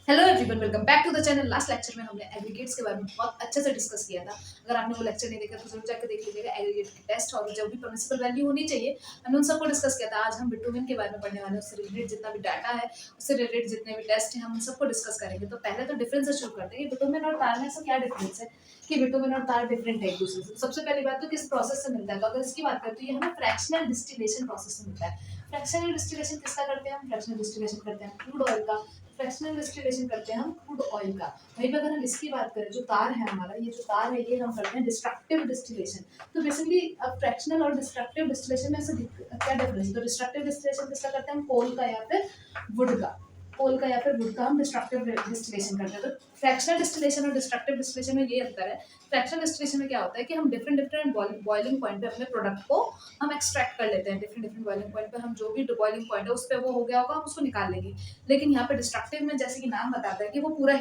Hello everyone, welcome back to the channel. Last lecture में हमने aggregates के बारे में बहुत अच्छे से डिस्कस किया था। अगर आपने वो लेक्चर नहीं देखा तो जरूर जाकर देख लीजिएगा। एग्रीगेट के टेस्ट और जो भी परमिसिबल वैल्यू होनी चाहिए हमने उन सबको डिस्कस किया था। आज हम बिटुमेन के बारे में पढ़ने वाले हैं। उससे रिलेटेड जितना भी डाटा है, उससे रिलेटेड जितने भी टेस्ट हैं, हम उन सबको डिस्कस करेंगे। तो पहले तो डिफरेंस से शुरू करते हैं कि बिटुमेन और तार में से क्या डिफरेंस है, कि बिटुमेन और तार डिफरेंट है एक दूसरे से। सबसे पहली बात तो किस प्रोसेस से मिलता है, तो अगर इसकी बात करें तो ये हमें फ्रैक्शनल डिस्टिलेशन प्रोसेस से मिलता है। फ्रैक्शनल डिस्टिलेशन किसका करते हैं हम? फ्रैक्शनल डिस्टिलेशन करते हैं क्रूड ऑयल का। फ्रैक्शनल डिस्टिलेशन करते हैं हम क्रूड ऑयल का। वहीं पे अगर हम इसकी बात करें, जो तार है हमारा, ये जो तार है ये हम करते हैं डिस्ट्रक्टिव डिस्टिलेशन। तो बेसिकली अब फ्रैक्शनल और डिस्ट्रक्टिव डिस्टिलेशन में से क्या डिफरेंस है? तो डिस्ट्रक्टिव डिस्टिलेशन किसका करते हैं हम? कोल का या फिर वुड का। कोल का या फिर वुड का हम डिस्ट्रक्टिव डिस्टिलेशन करते हैं। तो फ्रैक्शनल डिस्टिलेशन और डिस्ट्रक्टिव डिस्टिलेशन में ये अंतर है। फ्रैक्शनल डिस्टिलेशन में क्या होता है कि हम डिफरेंट डिफरेंट बॉइलिंग पॉइंट पे अपने प्रोडक्ट को हम एक्सट्रैक्ट कर लेते हैं। डिफरेंट डिफरेंट बॉइलिंग पॉइंट पे हम जो भी बॉइलिंग पॉइंट है उस पर वो हो गया होगा, हम उसको निकाल लेंगे। लेकिन यहाँ पे डिस्ट्रक्टिव में जैसे कि नाम बताता है कि वो पूरा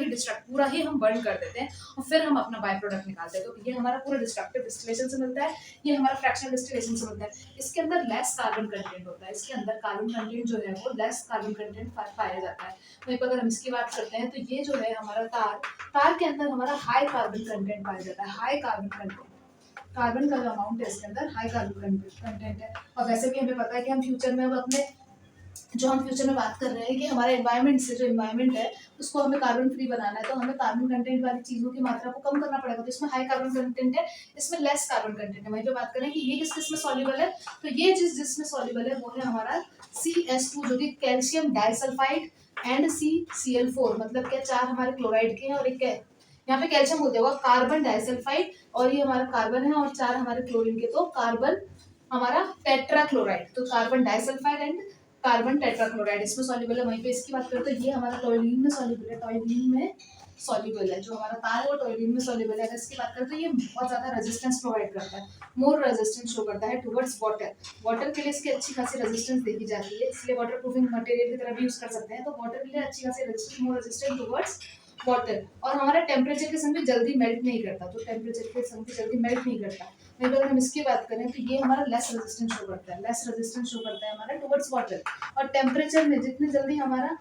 ही हम बर्न कर देते हैं और फिर हम अपना बाय प्रोडक्ट निकालते हैं। तो ये हमारा पूरा डिस्ट्रक्टिव डिस्टिलेशन से मिलता है, ये हमारा फ्रैक्शनल डिस्टिलेशन से मिलता है। इसके अंदर लेस कार्बन कंटेंट होता है, इसके अंदर कार्बन कंटेंट जो है वो लेस कार्बन कंटेंट पाया जाता है। वहीं पर अगर हम इसकी बात करते हैं तो ये जो है हमारा तार, तार के अंदर हमारा हाई कार्बन कंटेंट पाया जाता है। हाई कार्बन कंटेंट, कार्बन का जो अमाउंट है इसके अंदर हाई कार्बन कंटेंट है। और वैसे भी हमें पता है कि हम फ्यूचर में अब अपने जो हम फ्यूचर में बात कर रहे हैं कि हमारे एनवायरनमेंट से, जो एनवायरनमेंट है उसको हमें कार्बन फ्री बनाना है, तो हमें कार्बन कंटेंट वाली चीजों की मात्रा को कम करना पड़ेगा। तो इसमें हाई कार्बन कंटेंट है, इसमें लेस कार्बन कंटेंट है। वहीं पे बात करें कि ये किस किस में सॉल्युबल है, तो ये जिसमें सॉल्युबल है वो है हमारा CS2, जो कि कैल्शियम डाइसल्फाइड एंड CCl4, मतलब क्या, चार हमारे क्लोराइड के हैं और एक यहाँ पे कैल्शियम हो जाएगा कार्बन डाइसल्फाइड, और ये हमारा कार्बन है, और चार हमारे क्लोरीन के, तो कार्बन हमारा टेट्राक्लोराइड। तो carbon disulphide and carbon tetrachloride इसमें सॉल्युबल है। वहीं पे इसकी बात करें तो ये हमारा टॉयलीन में सॉल्युबल है। टॉयलीन में सॉल्युबल है, जो हमारा तार है वो टॉयलीन में सॉल्युबल है। अगर इसकी बात करें तो ये बहुत ज्यादा रेजिस्टेंस प्रोवाइड करता है, मोर रेजिस्टेंस शो करता है टुवर्ड्स वाटर। वाटर के लिए इसकी अच्छी खासी रेजिस्टेंस देखी जाती है, इसलिए वाटर प्रूफिंग मटेरियल की तरह भी यूज कर सकते हैं। तो वाटर के लिए अच्छी खासी रेजिस्टेंस, मोर रेजिस्टेंट टुवर्ड्स वाटर। और हमारा टेम्परेचर के संग भी जल्दी मेल्ट नहीं करता, तो टेम्परेचर के संग भी जल्दी मेल्ट नहीं करता। वहीं पर अगर हम इसकी बात करें तो ये हमारा लेस रेजिस्टेंस शो करता है, लेस रेजिस्टेंस शो करता है हमारा टुवर्ड्स वाटर। और टेम्परेचर में जितनी जल्दी हमारा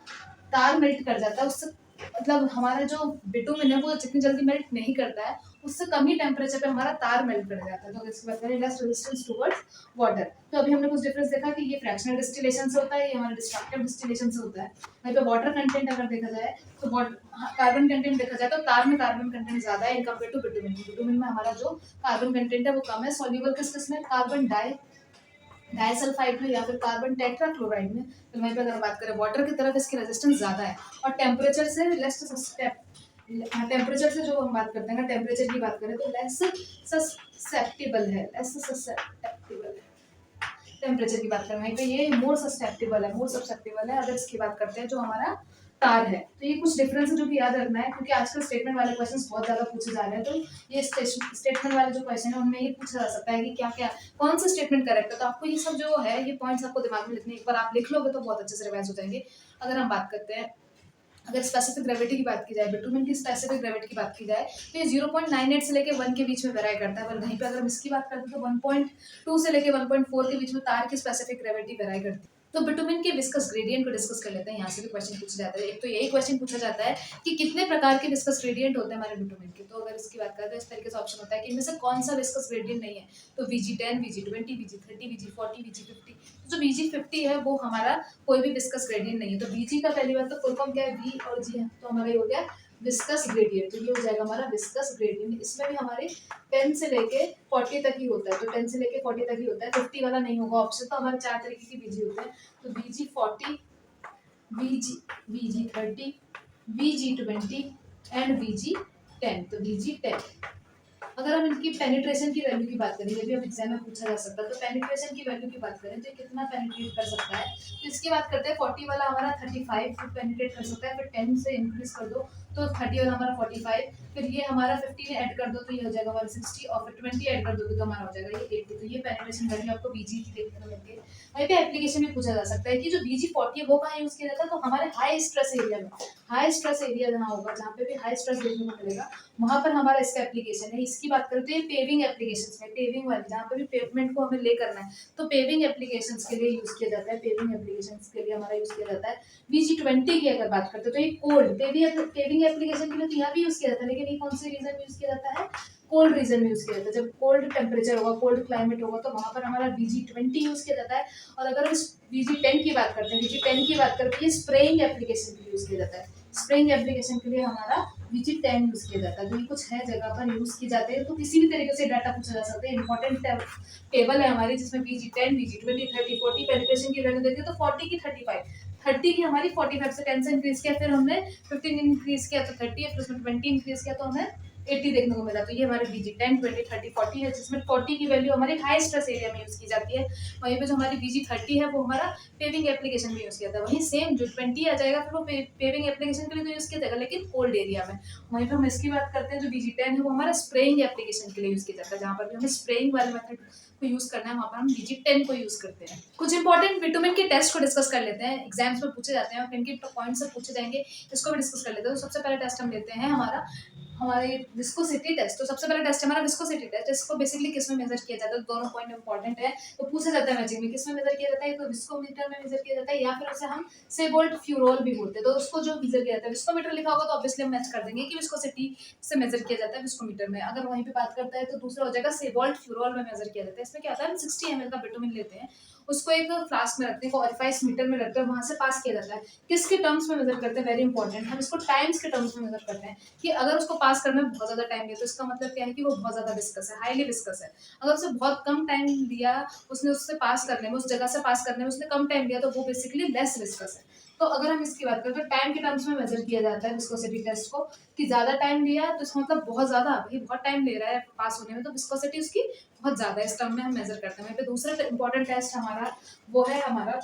तार मेल्ट कर जाता है, उससे मतलब हमारा जो बिटुमेन है वो जितनी जल्दी मेल्ट नहीं करता है, उससे कम ही टेम्परेचर पे हमारा तार मेल्ट कर जाता है। तो इसकी बात करें लेस रेजिस्टेंस टुवर्ड्स वाटर। तो अभी हमने कुछ डिफरेंस देखा कि ये फ्रैक्शनल डिस्टिलेशन से होता है, ये हमारा डिस्ट्रक्टिव डिस्टिलेशन से होता है। वहीं पे वाटर कंटेंट अगर देखा जाए तो कार्बन कंटेंट देखा जाए तो तार में कार्बन कंटेंट ज्यादा है in compare to bitumen. Bitumen में हमारा जो कार्बन कंटेंट है वो कम है। सॉल्युबल किस किस में? कार्बन डाइसल्फाइड में या फिर कार्बन टेट्राक्लोराइड में। तो वहीं पे अगर बात करें वाटर की तरफ, इसकी रेजिस्टेंस ज्यादा है और टेम्परेचर से लेस टेम्परेचर से जो हम बात करते हैं, टेम्परेचर की बात करें तो लेस ससेप्टेबल है, लेस ससेप्टेबल है। टेम्परेचर की बात करें वहीं पे ये मोर ससेप्टेबल है, मोर ससेप्टेबल है। अगर इसकी बात करते हैं जो हमारा तार है, तो ये कुछ डिफरेंस है जो कि याद रखना है, क्योंकि आजकल स्टेटमेंट वाले क्वेश्चंस बहुत ज्यादा पूछे जा रहे हैं। तो ये स्टेटमेंट वाले जो क्वेश्चन है उनमें ये पूछा जा सकता है कि क्या क्या, कौन सा स्टेटमेंट करेक्ट है। तो आपको ये सब जो है ये पॉइंट्स आपको दिमाग में लिखने, एक बार आप लिख लोगे तो बहुत अच्छे से रिवाइज हो जाएंगे। अगर हम बात करते हैं, अगर स्पेसिफिक ग्रेविटी की बात की जाए, बिटुमेन की स्पेसिफिक ग्रेविटी की बात की जाए, तो ये 0.98 से लेके 1 के बीच में वेराई करता है। पर वहीं पे अगर हम इसकी बात करते हैं तो 1.2 से लेके 1.4 के बीच में तार की स्पेसिफिक ग्रेविटी वेराई करती है। तो बिटुमेन के विस्कस ग्रेडियंट को डिस्कस कर लेते हैं। यहाँ से भी क्वेश्चन पूछा जाता है। एक तो यही क्वेश्चन पूछा जाता है कि कितने प्रकार के विस्कस ग्रेडियंट होते हैं हमारे बिटुमेन के। तो अगर इसकी बात करें तो इस तरीके से ऑप्शन होता है कि इनमें से कौन सा विस्कस ग्रेडियंट नहीं है। तो VG10, VG20, VG30, VG40, VG50। जो VG50 है वो हमारा कोई भी विस्कस ग्रेडियंट नहीं है। तो VG का पहली बात तो फुल फॉर्म क्या है? V और G है, तो हमारा ये हो गया विस्कस ग्रेडियंट। तो ये हो जाएगा हमारा विस्कस ग्रेडियंट। इसमें भी हमारे 10 से लेके 40 तक ही होता है, तो 10 से लेके 40 तक ही होता है, 50 वाला नहीं होगा ऑप्शन। तो हमारे चार तरीके की VG होते हैं, तो VG40, VG30, VG20 and VG10। तो VG10, अगर हम इनकी पेनिट्रेशन की वैल्यू की बात करें, ये भी अब एग्जाम में पूछा जा सकता है। तो पेनिट्रेशन की वैल्यू की बात करें तो ये कितना पेनिट्रेट कर सकता है, तो इसकी बात करते हैं। 40 वाला हमारा 35 फुट पेनिट्रेट कर सकता है, फिर 10 से इंक्रीज कर दो तो 30 वाला हमारा 45, फिर ये हमारा 50 में ऐड कर दो तो ये हो जाएगा हमारा 60, और फिर 20 ऐड कर दोगे तो हमारा हो जाएगा ये 80। तो ये पेनिट्रेशन वैल्यू आपको VG की देखने को मिलती है। वहीं पे एप्लीकेशन में पूछा जा सकता है कि जो VG40 है वो कहाँ यूज किया जाता है, तो हमारे हाई स्ट्रेस एरिया में। हाई स्ट्रेस एरिया जहाँ होगा, जहाँ पे भी हाई स्ट्रेस देखने को मिलेगा, वहां पर हमारा इसका एप्लीकेशन है। इसकी बात करें तो ये पेविंग एप्लीकेशंस में, पेविंग वाली जहाँ पे भी पेवमेंट को हमें ले करना है तो पेविंग एप्लीकेशंस के लिए यूज किया जाता है, पेविंग एप्लीकेशंस के लिए हमारा यूज किया जाता है। VG20 की अगर बात करते हैं तो ये कोल्ड पेविंग एप्लीकेशन के लिए तो यहाँ भी यूज किया जाता है, लेकिन ये कौन से रीजन में यूज किया जाता है, कोल्ड रीजन में यूज किया जाता है। जब कोल्ड टेम्परेचर होगा, कोल्ड क्लाइमेट होगा, तो वहां पर हमारा VG20 यूज किया जाता है। और अगर हम VG10 की बात करते हैं, VG10 की बात करते हैं, स्प्रेइंग एप्लीकेशन के लिए यूज किया जाता है। स्प्रेइंग एप्लीकेशन के लिए हमारा VG10 यूज किया जाता है। तो ये कुछ है जगह पर यूज की जाते हैं, तो किसी भी तरीके से डाटा पूछा जा सकता है। इंपॉर्टेंट टेबल है हमारी जिसमें VG10, VG20, 30, 40 पेनिट्रेशन की वैल्यू देती है, तो 40 की 35, 30 की हमारी 45 से 10 से इंक्रीज किया, फिर हमने 15 इंक्रीज किया तो 30 है, फिर उसमें 20 इंक्रीज किया तो हमें 80 देखने को मिला। तो ये हमारे VG10, 20, 30, 40 है, जिसमें 40 की वैल्यू हमारे हाई स्ट्रेस एरिया में यूज की जाती है। वहीं पे जो हमारी VG30 है वो हमारा पेविंग एप्लीकेशन में यूज किया जाता है। वहीं सेम जो 20 आ जाएगा फिर वो पेविंग एप्लीकेशन के लिए तो यूज किया जाएगा, लेकिन कोल्ड एरिया में। वहीं पे हम इसकी बात करते हैं, जो VG10 है वो हमारा स्प्रेइंग एप्लीकेशन के लिए यूज किया जाता है। जहाँ पर भी हमें स्प्रेइंग वाले मेथड को यूज करना है वहाँ पर हम VG10 को यूज करते हैं। कुछ इंपॉर्टेंट विटामिन के टेस्ट को डिस्कस कर लेते हैं, एग्जाम्स में पूछे जाते हैं और इनके पॉइंट से पूछे जाएंगे, इसको भी डिस्कस कर लेते हैं। तो सबसे पहला टेस्ट हम लेते हैं हमारा हमारे विस्कोसिटी टेस्ट। तो सबसे पहला टेस्ट हमारा विस्कोसिटी टेस्ट, इसको बेसिकली किस में मेजर किया जाता है, दोनों पॉइंट इंपॉर्टेंट है। तो पूछा जाता है मैचिंग में किस में मेजर किया जाता है, तो विस्कोमीटर में मेजर किया जाता है, या फिर उसे हम सेबोल्ट फ्यूरोल भी बोलते हैं। तो उसको जो मेजर किया जाता है, विस्कोमीटर लिखा होगा तो ऑब्वियसली हम मैच कर देंगे कि विस्कोसिटी से मेजर किया जाता है विस्कोमीटर में। अगर वहीं पे बात करता है तो दूसरा हो जाएगा सेबोल्ट फ्यूरोल में मेजर किया जाता है। इसमें क्या होता है, हम 60 ml का विटामिन लेते हैं, उसको एक फ्लास्क में रखते हैं, ऑरिफाइस मीटर में रखते हैं, वहां से पास किया जाता है। किसके टर्म्स में मेजर करते हैं, वेरी इंपॉर्टेंट, हम इसको टाइम्स के टर्म्स में मेजर करते हैं कि अगर उसको पास करने में बहुत ज्यादा टाइम लिया तो इसका मतलब क्या है कि वो बहुत ज्यादा विस्कस है, हाईली विस्कस है। अगर उसे बहुत कम टाइम लिया, उसने उससे पास करने में, उस जगह से पास करने में उसने कम टाइम लिया, तो वो बेसिकली लेस विस्कस है। तो अगर हम इसकी बात करें तो टाइम के टर्म्स में मेजर किया जाता है विस्कोसिटी टेस्ट को, कि ज्यादा टाइम लिया तो इसका मतलब बहुत ज्यादा, भाई बहुत टाइम ले रहा है पास होने में, तो विस्कोसिटी उसकी बहुत ज्यादा है, इस टर्म में हम मेजर करते हैं। वहीं पे दूसरा इंपॉर्टेंट टेस्ट हमारा वो है हमारा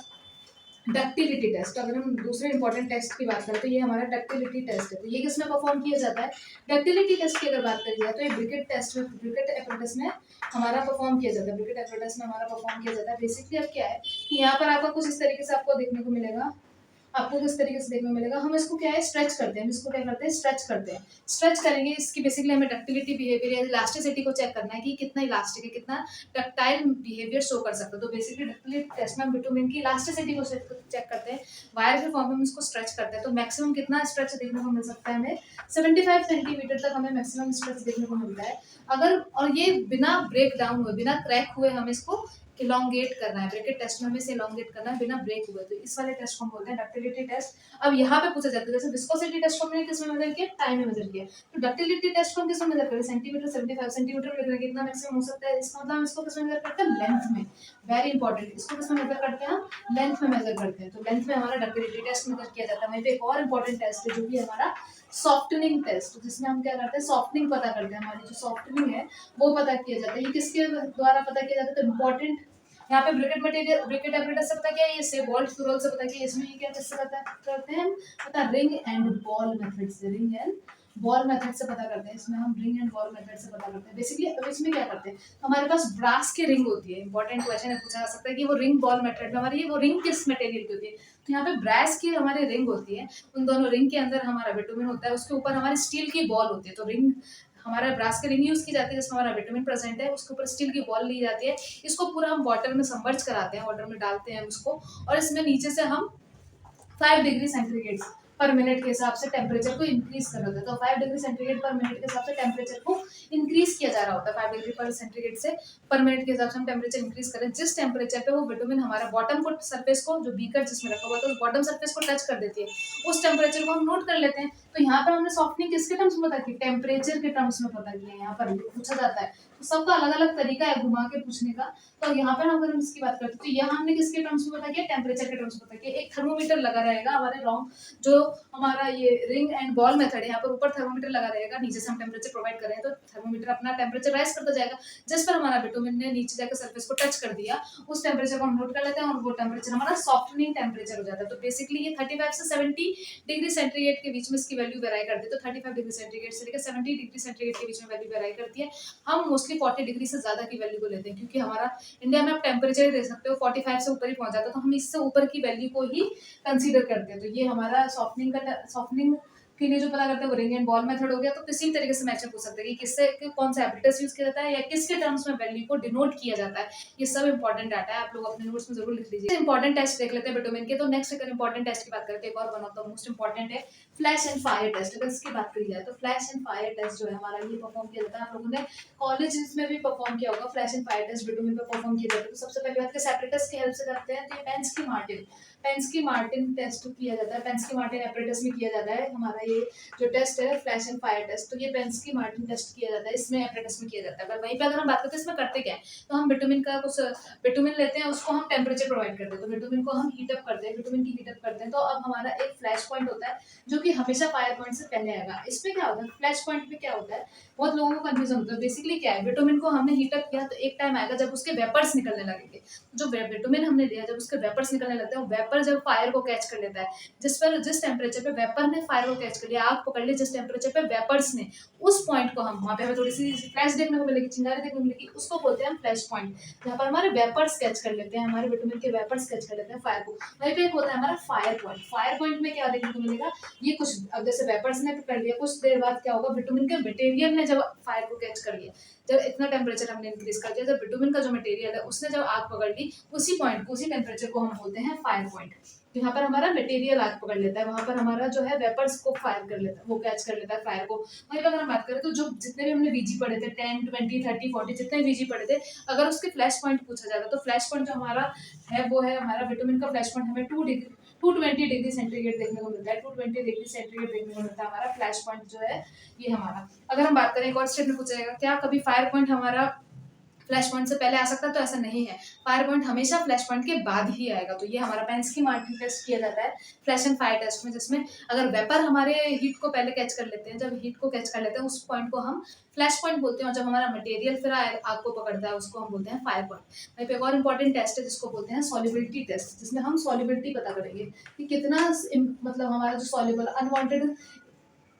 डक्टिलिटी टेस्ट। अगर हम दूसरे इंपॉर्टेंट टेस्ट की बात करें तो ये हमारा डक्टिलिटी टेस्ट है। तो ये किसमें परफॉर्म किया जाता है, डक्टिलिटी टेस्ट की अगर बात करी जाए तो ये ब्रिकेट टेस्ट में, ब्रिकेट एपरेटस में हमारा परफॉर्म किया जाता है। ब्रिकेट एपरेटस में हमारा परफॉर्म किया जाता है। बेसिकली अब क्या है कि यहाँ पर आपको कुछ इस तरीके से आपको देखने को मिलेगा, आपको किस तरीके से देखने को मिलेगा, हम इसको क्या है स्ट्रेच करते हैं, हम इसको क्या करते हैं स्ट्रेच करते हैं। स्ट्रेच करेंगे, इसकी बेसिकली हमें डक्टिलिटी बिहेवियर या इलास्टिसिटी को चेक करना है कि कितना इलास्टिक है, कितना डक्टाइल बिहेवियर शो कर सकता है। तो बेसिकली डक्टिलिटी टेस्ट में हम विटामिन की इलास्टिसिटी को चेक करते हैं, वायर के फॉर्म में हम इसको स्ट्रेच करते हैं। तो मैक्सिमम कितना स्ट्रेच देखने को मिल सकता है हमें, 75 सेंटीमीटर तक हमें मैक्सिमम स्ट्रेच देखने को मिलता है। अगर और ये बिना ब्रेक डाउन हुए, बिना क्रैक हुए हमें इसको इलोंगेट करना है, ब्रैकेट टेस्ट में हमें इसे इलोंगेट करना है बिना ब्रेक हुए। तो इस वाले टेस्ट को हम बोलते हैं डक्टिलिटी टेस्ट। अब यहाँ पे पूछा जाता है, जैसे विस्कोसिटी टेस्ट को हमने किस में मेजर किया, टाइम में मेजर किया, तो डक्टिलिटी टेस्ट को हम किस में मेजर करें, सेंटीमीटर, 75 सेंटीमीटर में करें, कितना मैक्सिमम हो सकता है, इसका मतलब हम इसको किस में मेजर करते हैं, लेंथ में। वेरी इंपॉर्टेंट, इसको किस में मेजर करते हैं, हम लेंथ में मेजर करते हैं। तो लेंथ में हमारा डक्टिलिटी टेस्ट मेजर किया जाता है। वहीं पे एक और इंपॉर्टेंट टेस्ट है जो कि हमारा सॉफ्टनिंग टेस्ट, जिसमें हम क्या करते हैं, सॉफ्टनिंग पता करते हैं, हमारी जो सॉफ्टनिंग है वो पता किया जाता है। ये किसके द्वारा पता किया जाता है, तो इंपॉर्टेंट यहाँ पे ब्रिकेट मटेरियल, ब्रिकेट एपरेटस से पता क्या है, ये सेबोल्ट फ्यूरोल से पता क्या है, इसमें ये क्या किससे पता करते हैं, पता रिंग एंड बॉल मेथड से, रिंग एंड बॉल मेथड से पता करते हैं। इसमें हम रिंग एंड बॉल मेथड से पता करते हैं। बेसिकली अब इसमें क्या करते हैं, हमारे पास ब्रास की रिंग होती है, इंपॉर्टेंट क्वेश्चन है, पूछा जा सकता है कि वो रिंग बॉल मेथड में हमारी वो रिंग किस मटेरियल की होती है। तो यहाँ पे ब्रास की हमारी रिंग होती है, उन दोनों रिंग के अंदर हमारा विटामिन होता है, उसके ऊपर हमारी स्टील की बॉल होती है। तो रिंग हमारा ब्रास की रिंग यूज की जाती है जिसमें हमारा विटामिन प्रेजेंट है, उसके ऊपर स्टील की बॉल ली जाती है। इसको पूरा हम वाटर में सबमर्ज कराते हैं, वाटर में डालते हैं उसको, और इसमें नीचे से हम 5 डिग्री सेंटीग्रेड पर मिनट के हिसाब से टेम्परेचर को इंक्रीज कर रहा होता है। तो 5 डिग्री सेंटीग्रेड पर मिनट के हिसाब से टेम्परेचर को इंक्रीज किया जा रहा होता है। 5 डिग्री पर सेंटीग्रेड से पर मिनट के हिसाब से हम टेम्परेचर इंक्रीज करें, जिस टेम्परेचर पे वो विटामिन हमारा बॉटम को सरफेस को, जो बीकर जिसमें रखा हुआ था उस बॉटम सरफेस को टच कर देती है, उस टेम्परेचर को हम नोट कर लेते हैं। तो यहाँ पर हमने सॉफ्टनिंग किसके टर्म्स में पता की, टेम्परेचर के टर्म्स में पता किया। यहाँ पर पूछा जाता है, तो सबका अलग अलग तरीका है घुमा के पूछने का। तो यहाँ पर अगर हम इसकी बात करते हैं तो यहाँ हमने किसके टर्म्स में पता किया, टेम्परेचर के टर्म्स में पता किया। एक थर्मोमीटर लगा रहेगा हमारे रॉन्ग, जो हमारा ये रिंग एंड बॉल मेथड है, यहाँ पर ऊपर थर्मोमीटर लगा रहेगा, नीचे से हम टेम्परेचर प्रोवाइड करें तो थर्मोमीटर अपना टेम्परेचर राइज करता जाएगा। जिस पर हमारा विटामिन ने नीचे जाकर सरफेस को टच कर दिया, उस टेम्परेचर को हम नोट कर लेते हैं और वो टेम्परेचर हमारा सॉफ्टनिंग टेम्परेचर हो जाता है। तो बेसिकली ये 35 से 70 डिग्री सेंटीग्रेड के बीच में इसकी वैल्यू वेराई करती है। तो 35 डिग्री सेंटीग्रेड से लेकर 70 डिग्री सेंटीग्रेड के बीच में वैल्यू वेराई करती है। हम मोस्टली 40 डिग्री से ज्यादा की वैल्यू को लेते हैं, क्योंकि हमारा इंडिया में आप टेम्परेचर दे सकते हो 45 से ऊपर ही पहुंच जाता है, तो हम इससे ऊपर की वैल्यू को ही कंसीडर करते हैं। तो ये हमारा सॉफ्टनिंग के लिए जो पता करते हैं वो रिंग एंड बॉल मेथड हो गया। तो किसी भी तरीके से मैच में पूछ सकते हैं कि किससे कौन सा एपरेटस यूज किया जाता है या किसके टर्म्स में वैल्यू को डिनोट किया जाता है। ये सब इंपॉर्टेंट डाटा है, आप लोग अपने नोट्स में जरूर लिख लीजिए। इंपॉर्टेंट टेस्ट देख लेते हैं बिटुमिन के। तो नेक्स्ट अगर इंपॉर्टेंट टेस्ट की बात करते हैं, एक और one of the most important है फ्लैश एंड फायर टेस्ट। अगर इसकी बात करी जाए तो फ्लैश एंड फायर टेस्ट जो है हमारा ये परफॉर्म किया जाता है, आप लोगों ने कॉलेजेस में भी परफॉर्म किया होगा। Flash and fire test bitumen पे परफॉर्म किया जाता है। तो सबसे पहले बात के सेपरेटस की हेल्प से करते हैं, तो ये पेंस्की मार्टिन टेस्ट किया जाता है, पेंस्की मार्टिन एपरेटस में किया जाता है हमारा ये जो टेस्ट है फ्लैश एंड फायर टेस्ट। तो ये पेंस्की मार्टिन टेस्ट किया जाता है, इसमें एपरेटस में किया जाता है। वहीं पे अगर हम बात करते हैं इसमें करते क्या है, तो हम बिटुमिन का कुछ बिटुमिन लेते हैं, उसको हम टेम्परेचर प्रोवाइड करते हैं। तो बिटुमिन को हम हीट अप करते हैं, बिटुमिन की हीट अप करते हैं। तो अब हमारा एक फ्लैश पॉइंट होता है जो कि हमेशा फायर पॉइंट से पहले आएगा। इसमें क्या होता है, फ्लैश पॉइंट में क्या होता है, बहुत लोगों को कंफ्यूजन होता है। बेसिकली क्या है, बिटुमिन को हमने हीट अप किया तो एक टाइम आएगा जब उसके वेपर्स निकलने लगेंगे। जो बिटुमिन हमने दिया जब उसके वेपर्स निकलने लगते हैं, वेपर जब फायर को कैच कर लेता है, जिस टेम्परेचर पे वेपर ने फायर को कैच कर लिया, आग पकड़ ली जिस टेम्परेचर पे वेपर्स ने, उस पॉइंट को हम वहाँ पे हमें थोड़ी सी फ्लैश देखने को मिलेगी, चिंगारी देखने को मिलेगी, उसको बोलते हैं हम फ्लैश पॉइंट। जहाँ पर हमारे वेपर्स कैच कर लेते हैं, हमारे विटामिन के वेपर्स कैच कर लेते हैं फायर को। वहीं पे एक होता है हमारा फायर पॉइंट। फायर पॉइंट में क्या देखने को मिलेगा, ये कुछ अब जैसे वेपर्स ने कर लिया, कुछ देर बाद क्या होगा, विटामिन के मटेरियल ने जब फायर को कैच कर लिया, जब इतना टेम्परेचर हमने इंक्रीज कर दिया, जब विटामिन का जो मटेरियल है उसने जब आग पकड़ ली, उसी पॉइंट को, उसी टेम्परेचर को हम बोलते हैं फायर पॉइंट। यहाँ पर हमारा मटेरियल आग पकड़ लेता है, वहां पर हमारा जो है वेपर्स को फायर कर लेता है, वो कैच कर लेता है फायर को। वहीं पर अगर हम बात करें तो जो जितने भी हमने वीजी पढ़े थे 10, 20, 30, 40 जितने वीजी पढ़े थे, अगर उसके फ्लैश पॉइंट पूछा जाता तो फ्लैश पॉइंट जो हमारा है वो है हमारा विटामिन का फ्लैश पॉइंट, हमें 220 डिग्री सेंटीग्रेड देखने को मिलता है। 220 डिग्री सेंटीग्रेड देखने को मिलता है हमारा फ्लैश पॉइंट जो है ये हमारा। अगर हम बात करें एक और स्टेट में पूछा जाएगा क्या कभी फायर पॉइंट हमारा फ्लैश पॉइंट से पहले आ सकता है, तो ऐसा नहीं है। फायर पॉइंट हमेशा फ्लैश पॉइंट के बाद ही आएगा। तो ये हमारा पेंस्की मार्टिन टेस्ट किया जाता है फ्लैश एंड फायर टेस्ट में, जिसमें अगर वेपर हमारे हीट को पहले कैच कर लेते हैं, जब हीट को कैच कर लेते हैं उस पॉइंट को हम फ्लैश पॉइंट बोलते हैं, और जब हमारा मटेरियल फिर आग को पकड़ता है उसको हम बोलते हैं फायर पॉइंट। वहीं पे एक और इंपॉर्टेंट टेस्ट है जिसको बोलते हैं सॉल्युबिलिटी टेस्ट, जिसमें हम सॉल्युबिलिटी पता करेंगे कि कितना मतलब हमारा जो सॉल्युबल अनवांटेड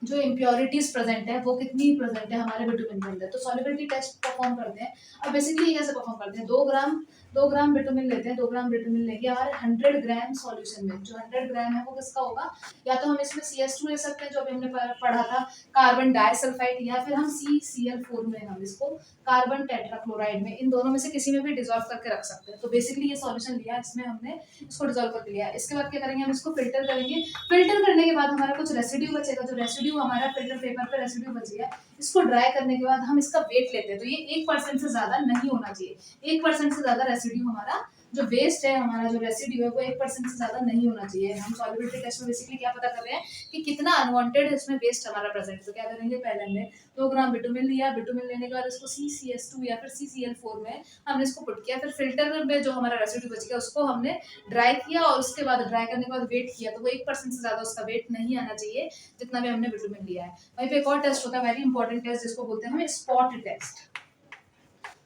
जो इम्प्योरिटीज प्रेजेंट है वो कितनी प्रेजेंट है हमारे बिटुमिन के अंदर। तो सॉल्युबिलिटी टेस्ट परफॉर्म करते हैं। अब बेसिकली कैसे परफॉर्म करते हैं, 2 ग्राम बिटुमिन लेते हैं, 2 ग्राम बिटुमिन लेंगे और 100 ग्राम सॉल्यूशन में, जो 100 ग्राम है वो किसका होगा, या तो हम इसमें CS2 ले सकते हैं जो अभी हमने पढ़ा था कार्बन डाइसल्फाइड, या फिर हम CCl4 में हम इसको कार्बन टेट्राक्लोराइड में, इन दोनों में से किसी में भी डिजोल्व करके रख सकते हैं। तो बेसिकली ये सॉल्यूशन लिया, इसमें हमने इसको डिजोल्व करके लिया। इसके बाद क्या करेंगे, हम इसको फिल्टर करेंगे। फिल्टर करने के बाद हमारा कुछ रेसिड्यू बचेगा, जो रेसिड्यू हमारा फिल्टर पेपर पे रेसिड्यू बच गया, इसको ड्राई करने के बाद हम इसका वेट लेते हैं। तो ये 1% से ज्यादा नहीं होना चाहिए, 1% से ज्यादा रेसिड्यू हमारा जो वेस्ट है, हमारा जो रेसिड्यू है वो 1% से ज्यादा नहीं होना चाहिए। हम सॉल्युबिलिटी टेस्ट में बेसिकली क्या पता कर रहे हैं कि कितना अनवांटेड इसमें वेस्ट हमारा प्रेजेंट है। तो क्या करेंगे, पहले हमने 2 ग्राम बिटुमिन लिया, बिटुमिन लेने के बाद इसको CCS2 या फिर CCl4 में हमने इसको पुट किया, फिर फिल्टर में जो हमारा रेसिड्यू बच गया उसको हमने ड्राई किया, और उसके बाद ड्राई करने के बाद वेट किया, तो वो 1% से ज्यादा उसका वेट नहीं आना चाहिए जितना भी हमने बिटुमिन लिया है। वहीं पे एक और टेस्ट होता है वेरी इंपॉर्टेंट टेस्ट जिसको बोलते हैं हम स्पॉट टेस्ट।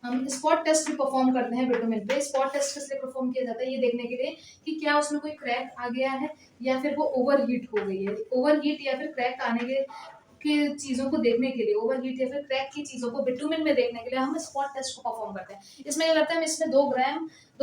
हम स्पॉट टेस्ट भी परफॉर्म करते हैं विटामिन पे। स्पॉट टेस्ट किस लिए परफॉर्म किया जाता है, ये देखने के लिए कि क्या उसमें कोई क्रैक आ गया है या फिर वो ओवरहीट हो गई है। ओवरहीट या फिर क्रैक आने के चीजों को देखने के लिए, ओवरहीट या फिर क्रैक की चीजों को विटामिन में देखने के लिए हम स्पॉट टेस्ट को परफॉर्म करते हैं। इसमें क्या करते हैं, हम इसमें 2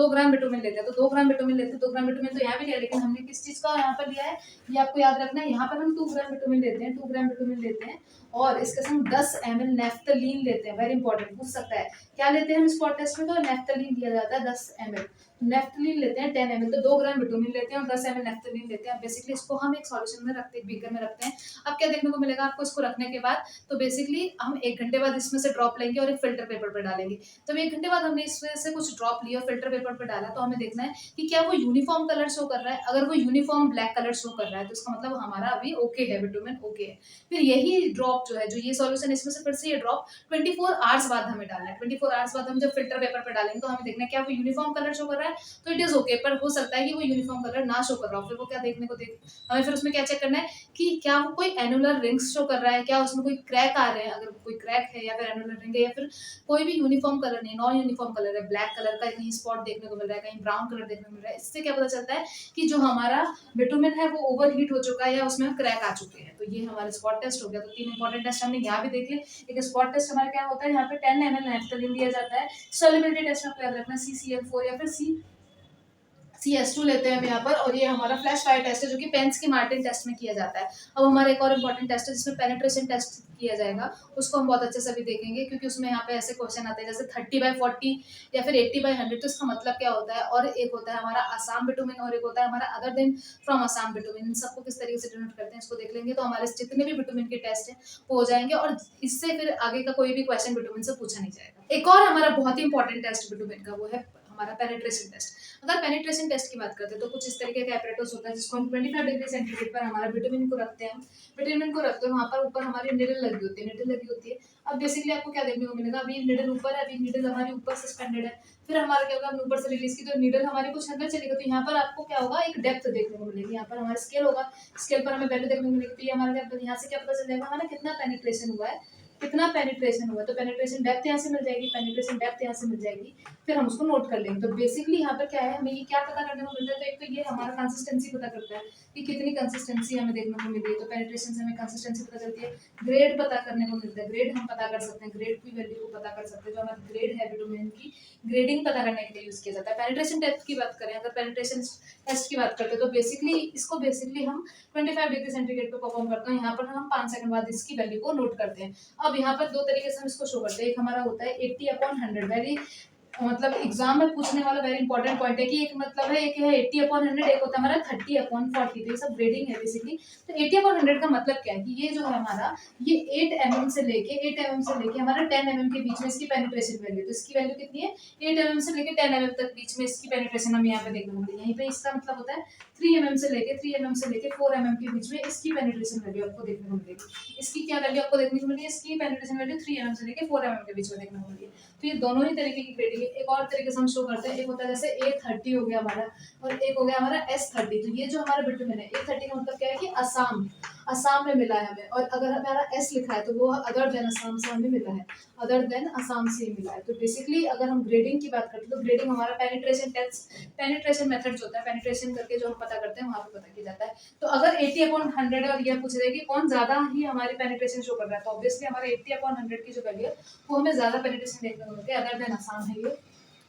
ग्राम विटामिन लेते हैं। तो 2 ग्राम विटामिन लेते हैं, 2 ग्राम विटामिन तो यहाँ भी लिया, लेकिन हमने किस चीज का यहाँ पर लिया है ये आपको याद रखना है। यहाँ पर हम 2 ग्राम विटामिन लेते हैं, 2 ग्राम विटामिन लेते हैं, और इसके संग 10 ml नेफ्थलीन लेते हैं। वेरी इंपॉर्टेंट, पूछ सकता है क्या लेते हैं हम स्पॉट टेस्ट में, तो नेफ्थलीन लिया जाता है 10 ml। नेफ्थलीन लेते हैं 10 ml, तो 2 ग्राम विटामिन लेते हैं और 10 ml नेफ्थलीन लेते हैं। बेसिकली इसको हम एक सॉल्यूशन में रखते हैं, बीकर में रखते हैं। अब क्या देखने को मिलेगा आपको, इसको रखने के बाद तो बेसिकली हम 1 घंटे बाद इसमें से ड्रॉप लेंगे और एक फिल्टर पेपर पर डालेंगे। जब 1 घंटे बाद हमने इसमें से कुछ ड्रॉप लिया और फिल्टर पेपर पर डाला, तो हमें देखना है कि क्या वो यूनिफॉर्म कलर शो कर रहा है। अगर वो यूनिफॉर्म ब्लैक कलर शो कर रहा है तो इसका मतलब हमारा अभी ओके है, विटामिन ओके है। फिर यही ड्रॉप जो है, जो ये सॉल्यूशन, इसमें से फिर से ये ड्रॉप 24 आवर्स बाद हमें डालना है। 24 आवर्स बाद हम जब फिल्टर पेपर पर डालेंगे तो हमें देखना है क्या वो यूनिफॉर्म कलर शो कर रहा है, तो इट इज ओके। पर हो सकता है कि वो यूनिफॉर्म कलर ना शो कर रहा हो, फिर वो क्या देखने को हमें फिर उसमें क्या चेक करना है कि क्या वो कोई एनुलर रिंग्स शो कर रहा है, क्या उसमें कोई क्रैक आ रहे हैं। अगर कोई क्रैक है या फिर एनुलर रिंग है, या फिर कोई भी यूनिफॉर्म कलर नहीं, नॉन यूनिफॉर्म कलर है, ब्लैक कलर का कहीं स्पॉट देखने को मिल रहा है, कहीं ब्राउन कलर देखने को मिल रहा है, इससे क्या पता चलता है कि जो हमारा विटामिन है वो ओवरहीट हो चुका है या उसमें क्रैक आ चुके हैं। तो ये हमारा स्पॉट टेस्ट हो गया। तो 3 इंपॉर्टेंट टेस्ट हमने यहाँ भी देख लिए। एक स्पॉट टेस्ट हमारा क्या होता है, यहाँ पे 10 ml नेफ्थलीन दिया जाता है। सॉल्युबिलिटी टेस्ट में आपको याद रखना CCl4 या फिर CS2 लेते हैं हम यहाँ पर, और ये हमारा फ्लैश फायर टेस्ट है जो कि पेंस की मार्टिन टेस्ट में किया जाता है। अब हमारा एक और इम्पॉर्टेंट टेस्ट है जिसमें पेनिट्रेशन टेस्ट किया जाएगा, उसको हम बहुत अच्छे से भी देखेंगे क्योंकि उसमें यहाँ पे ऐसे क्वेश्चन आते हैं जैसे 30/40 या फिर 80/100, तो इसका मतलब क्या होता है। और एक होता है हमारा आसाम बिटुमिन और एक होता है हमारा other than from Assam bitumen, इन सबको किस तरीके से डिनोट करते हैं इसको देख लेंगे तो हमारे जितने भी बिटुमिन के टेस्ट हैं वो हो जाएंगे, और इससे फिर आगे का कोई भी क्वेश्चन बिटुमिन से पूछा नहीं जाएगा। एक और हमारा बहुत ही इंपॉर्टेंट टेस्ट बिटुमिन का वो है हमारा पेनिट्रेशन टेस्ट। अगर पेनिट्रेशन टेस्ट की बात करते हैं तो कुछ इस तरीके का एपरेटस होता है जिसको हम 25 डिग्री सेंटीग्रेड पर हमारा विटामिन को रखते हैं। विटामिन को रखते हैं वहाँ पर ऊपर हमारी निडल लगी होती है, निडल लगी होती है। अब बेसिकली आपको क्या देखने को मिलेगा, अभी निडल ऊपर है, अभी निडल हमारी ऊपर सस्पेंडेड है, फिर हमारा क्या होगा, हमने ऊपर से रिलीज की तो निडल हमारी कुछ अंदर चलेगा, तो यहाँ पर आपको क्या होगा, एक डेप्थ देखने को मिलेगी। यहाँ पर हमारा स्केल होगा, स्केल पर हमें वैल्यू देखने को मिलेगी, तो ये हमारा क्या, यहाँ से क्या पता चल जाएगा हमारा कितना पेनिट्रेशन हुआ है, कितना पेनिट्रेशन हुआ। तो पेनिट्रेशन डेप्थ यहाँ से मिल जाएगी, पेनिट्रेशन डेप्थ यहाँ से मिल जाएगी, फिर हम उसको नोट कर लेंगे। तो बेसिकली यहाँ पर क्या है, हमें ये क्या पता करने को मिलता है, तो एक तो ये हमारा कंसिस्टेंसी पता करता है कि कितनी कंसिस्टेंसी हमें देखने को मिली है, तो पेनिट्रेशन से हमें कंसिस्टेंसी पता चलती है। ग्रेड पता करने को मिलता है, ग्रेड हम पता कर सकते हैं, ग्रेड की वैल्यू को पता कर सकते हैं, जो हमारा ग्रेड है विटामिन की ग्रेडिंग पता करने के लिए यूज किया जाता है। पेनिट्रेशन टेस्ट की बात करें, अगर पेनिट्रेशन टेस्ट की बात करते हैं तो बेसिकली हम 25 डिग्री सेंटीग्रेड पे परफॉर्म करते हैं। यहाँ पर हम 5 सेकंड बाद इसकी वैल्यू को नोट करते हैं। अब यहाँ पर दो तरीके से हम इसको शो करते हैं, एक हमारा होता है 80/100, वेरी मतलब एग्जाम में पूछने वाला वेरी इंपॉर्टेंट पॉइंट है कि एक मतलब है, एक है 80/100, एक होता है हमारा 30/40, तो ये सब ग्रेडिंग है बेसिकली। तो 80/100 का मतलब क्या है कि ये जो है हमारा, ये 8 mm से लेके हमारा 10 mm के बीच में इसकी पेनिट्रेशन वैल्यू, तो इसकी वैल्यू कितनी है, 8 mm से लेके 10 mm तक बीच में इसकी पेनिट्रेशन हम यहाँ पे देखने को मिलेगी। यहीं पे इसका मतलब होता है 3 mm से लेके 4 mm के बीच में इसकी पेनिट्रेशन वैल्यू आपको देखने को मिलेगी। इसकी क्या वैल्यू आपको देखने को मिलेगी, इसकी पेनिट्रेशन वैल्यू 3 mm से लेके 4 mm के बीच में देखने को मिलेगी। तो ये दोनों ही तरीके की ग्रेडिंग है। एक और तरीके से हम शो करते हैं, एक होता है जैसे A30 हो गया हमारा, और एक हो गया हमारा S30। तो ये जो हमारा विटामिन है A30 का मतलब क्या है कि असम में मिला है हमें, और अगर हमारा S लिखा है तो वो अदर देन असम से हमें मिला है, अदर देन असम से मिला है। तो बेसिकली अगर हम ग्रेडिंग की बात करते हैं तो ग्रेडिंग हमारा पेनिट्रेशन मेथड जो होता है, पेनिट्रेशन करके जो हम पता करते हैं वहाँ पे पता किया जाता है। तो अगर 80/100 है और ये पूछ रहे हैं कि कौन ज्यादा ही हमारी पेनिट्रेशन शो कर रहा है, तो ऑब्वियसली हमारा 80/100 की जो वैल्यू है वो हमें ज्यादा पेनिट्रेशन देखने को मिलती है, अदर देन आसाम है ये।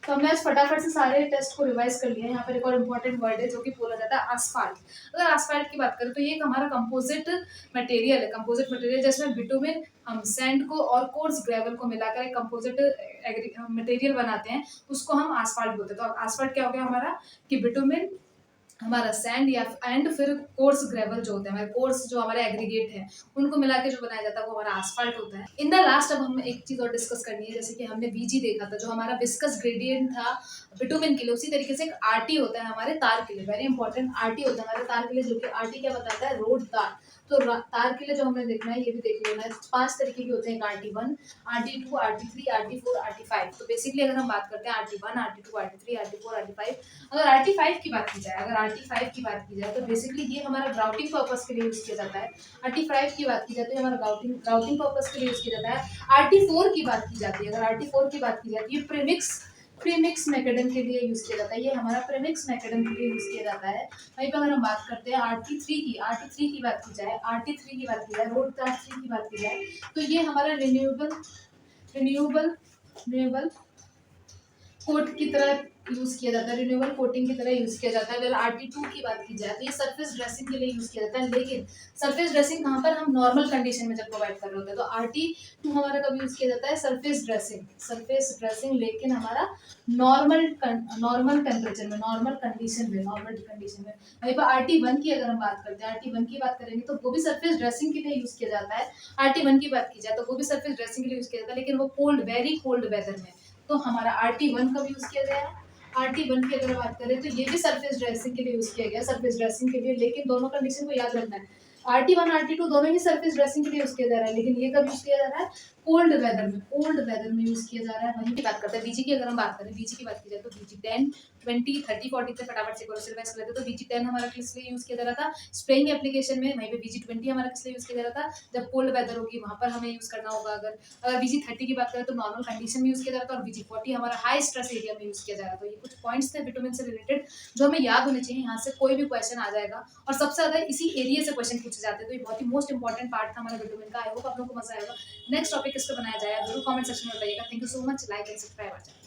तो हमने आज फटाफट से सारे टेस्ट को रिवाइज कर लिया है। यहाँ पर एक और इम्पोर्टेंट वर्ड है जो कि बोला जाता है आसफाल्ट। अगर आसफाल्ट की बात करें तो ये एक हमारा कंपोजिट मटेरियल है, कंपोजिट मटेरियल जिसमें बिटुमिन, हम सैंड को और कोर्स ग्रेवल को मिलाकर एक कंपोजिट मटेरियल बनाते हैं, उसको हम आसफाल्ट बोलते हैं। तो आसफाल्ट क्या हो गया हमारा कि बिटुमिन, हमारा सैंड या एंड फिर कोर्स ग्रेवल जो होता है, हमारे कोर्स जो हमारे एग्रीगेट है उनको मिला के जो बनाया जाता है वो हमारा आसफाल्ट होता है। इन द लास्ट अब हमें एक चीज और डिस्कस करनी है, जैसे कि हमने VG देखा था जो हमारा विस्कस ग्रेडियंट था बिटुमिन के लिए, उसी तरीके से एक RT होता है हमारे तार के लिए, वेरी इंपॉर्टेंट RT होता है हमारे तार के लिए, जो कि RT क्या बताता है, रोड तार। तो तार के लिए जो हमें देखना है ये भी देख लेना है, 5 तरीके के होते हैं, RT1, RT2, RT3, RT4, RT5। तो बेसिकली अगर हम बात करते हैं RT1, RT2, RT3, RT4, RT5, अगर RT5 की बात की जाए, तो बेसिकली ये हमारा ग्राउटिंग पर्पस के लिए यूज किया जाता है। RT5 की बात की जाए तो हमारा ग्राउटिंग पर्पस के लिए यूज किया जाता है। RT4 की बात की जाती है, अगर RT4 की बात की जाती है प्रीमिक्स मैकेडम के लिए यूज किया जाता है, ये हमारा प्रीमिक्स मैकेडम के लिए यूज किया जाता है। वहीं पर अगर हम बात करते हैं RT3 की बात की जाए, रोड तार 3 की बात की जाए, तो ये हमारा रिन्यूएबल कोट की तरह यूज किया जाता है, रिन्यूएबल कोटिंग की तरह यूज किया जाता है। अगर RT2 की बात की जाए तो ये सरफेस ड्रेसिंग के लिए यूज किया जाता है, लेकिन सरफेस ड्रेसिंग कहाँ पर, हम नॉर्मल कंडीशन में जब प्रोवाइड कर रहे होते हैं। तो RT2 हमारा कब यूज किया जाता है, सरफेस ड्रेसिंग, लेकिन हमारा नॉर्मल टेम्परेचर में, नॉर्मल कंडीशन में। वहीं पर RT1 की अगर हम बात करते हैं, RT1 की बात करेंगे तो वो भी सरफेस ड्रेसिंग के लिए यूज किया जाता है। RT1 की बात की जाए तो वो भी सरफेस ड्रेसिंग के लिए यूज किया जाता है, लेकिन वो वेरी कोल्ड वेदर में। तो हमारा RT1 कब यूज किया गया है, RT1 की अगर बात करें तो ये भी सरफेस ड्रेसिंग के लिए यूज किया गया, सरफेस ड्रेसिंग के लिए, लेकिन दोनों कंडीशन को याद रखना है। RT1 RT2 दोनों ही सरफेस ड्रेसिंग के लिए यूज किया जा रहा है, लेकिन ये कब यूज किया जा रहा है, कोल्ड वेदर में यूज किया जा रहा है। वहीं की बात करते हैं VG की, अगर हम बात करें VG की बात की जाए तो VG 10, 20, 30, 40 से फटाफट से रिवाइज कर लेते हैं। तो VG 10 हमारा किस लिए यूज किया जा रहा था, स्प्रेइंग एप्लीकेशन में। वहीं पे VG 20 हमारा किस लिए यूज किया जा रहा था, जब कोल्ड वेदर होगी वहां पर हमें यूज करना होगा। अगर VG 30 की बात करें तो नॉर्मल कंडीशन में यूज किया जा रहा था, और VG 40 हमारा हाई स्ट्रेस एरिया में यूज किया जा रहा था। ये कुछ पॉइंट्स थे विटामिन से रिलेटेड जो हमें याद होने चाहिए, यहाँ से कोई भी क्वेश्चन आ जाएगा और सबसे ज्यादा इसी एरिया से क्वेश्चन पूछे जाते हैं। तो ये बहुत ही मोस्ट इंपॉर्टेंट पार्ट था हमारा विटामिन का। आई होप आप लोगों को मजा आएगा। नेक्स्ट टॉपिक किस पे बनाया जाएगा जरूर कमेंट सेक्शन में बताइएगा। Thank you so much, like and subscribe.